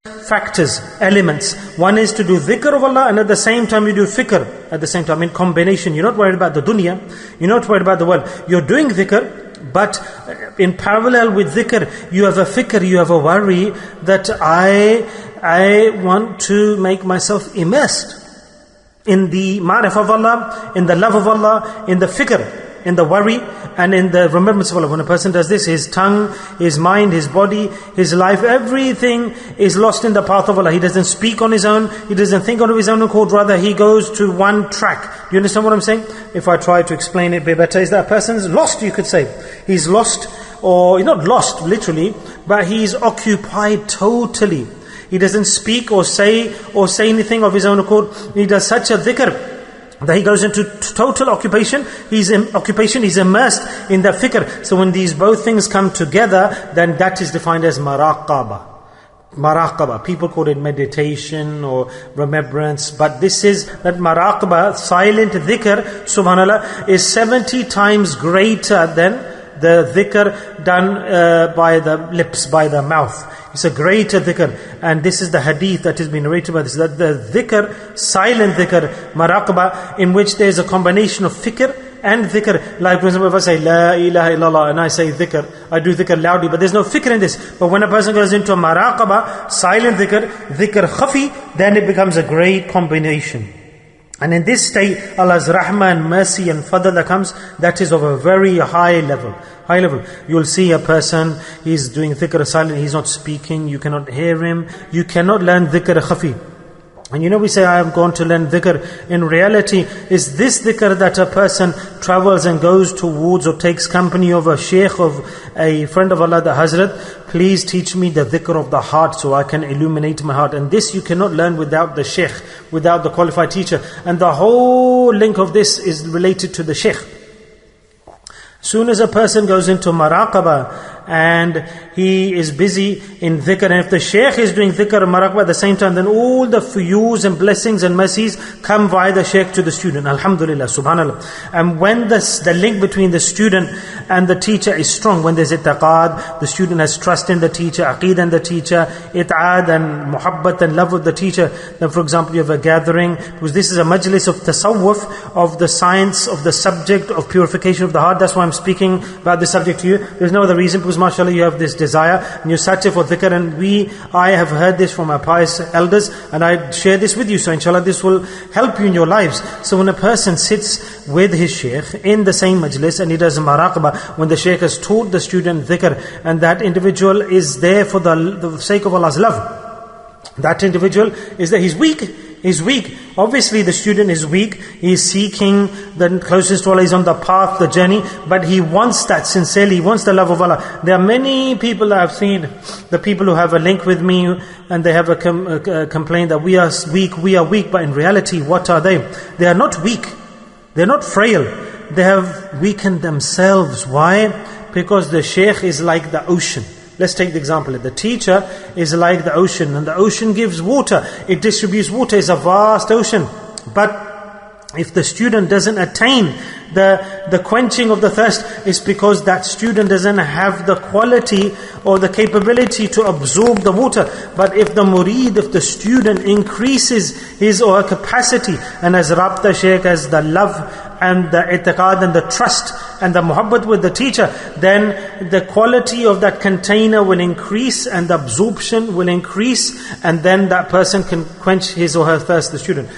factors, elements. One is to do dhikr of Allah, and at the same time you do fikr. At the same time, in combination. You're not worried about the dunya, you're not worried about the world. You're doing dhikr, but in parallel with dhikr, you have a fikr, you have a worry that I want to make myself immersed in the ma'rifah of Allah, in the love of Allah, in the fikr, in the worry, and in the remembrance of Allah. When a person does this, his tongue, his mind, his body, his life, everything is lost in the path of Allah. He doesn't speak on his own, he doesn't think on his own accord, rather he goes to one track. Do you understand what I'm saying? If I try to explain it a bit better, is that a person's lost, you could say. He's lost, or he's not lost literally, but he's occupied totally. He doesn't speak or say anything of his own accord. He does such a dhikr that he goes into total occupation. He's immersed in the fikr. So when these both things come together, then that is defined as Muraqabah. Muraqabah. People call it meditation or remembrance, but this is that Muraqabah, silent dhikr, subhanallah, is 70 times greater than the dhikr done by the lips, by the mouth. It's a greater dhikr. And this is the hadith that has been narrated by this, that the dhikr, silent dhikr, Muraqabah, in which there is a combination of fikr and dhikr. Like for example, if I say La ilaha illallah and I say dhikr, I do dhikr loudly, but there's no fikr in this. But when a person goes into a Muraqabah, silent dhikr, dhikr khafi, then it becomes a great combination. And in this state, Allah's rahmah and mercy and fadl that comes, that is of a very high level. High level. You'll see a person, he's doing dhikr silent, he's not speaking, you cannot hear him. You cannot learn dhikr khafi. And we say, I have gone to learn dhikr. In reality, is this dhikr that a person travels and goes towards or takes company of a sheikh, of a friend of Allah, the Hazrat, please teach me the dhikr of the heart so I can illuminate my heart. And this you cannot learn without the sheikh, without the qualified teacher. And the whole link of this is related to the sheikh. Soon as a person goes into Muraqabah and he is busy in dhikr, and if the sheikh is doing dhikr and Muraqabah at the same time, then all the fuyuz and blessings and mercies come via the sheikh to the student. Alhamdulillah, subhanallah. And when the link between the student and the teacher is strong, when there's i'taqad, the student has trust in the teacher, aqeedah in the teacher, it'ad and muhabbat and love of the teacher, then for example you have a gathering, because this is a majlis of tasawwuf, of the science, of the subject of purification of the heart. That's why I'm speaking about this subject to you. There's no other reason, because mashallah you have this desire and you're searching for dhikr, and I have heard this from our pious elders, and I share this with you, so inshallah this will help you in your lives. So when a person sits with his sheikh in the same majlis and he does Muraqabah, when the sheikh has taught the student dhikr, and that individual is there for the sake of Allah's love, that individual is there, he's weak. Obviously the student is weak, he is seeking the closest to Allah, he's on the path, the journey, but he wants that sincerely, he wants the love of Allah. There are many people that I've seen, the people who have a link with me, and they have a complaint that we are weak, but in reality, what are they? They are not weak, they're not frail, they have weakened themselves. Why? Because the sheikh is like the ocean. Let's take the example. The teacher is like the ocean, and the ocean gives water. It distributes water. It's a vast ocean. But if the student doesn't attain the quenching of the thirst, it's because that student doesn't have the quality or the capability to absorb the water. But if the murid, if the student increases his or her capacity, and as Rabta Shaykh, as the love and the i'tiqad and the trust and the muhabbat with the teacher, then the quality of that container will increase and the absorption will increase, and then that person can quench his or her thirst, the student.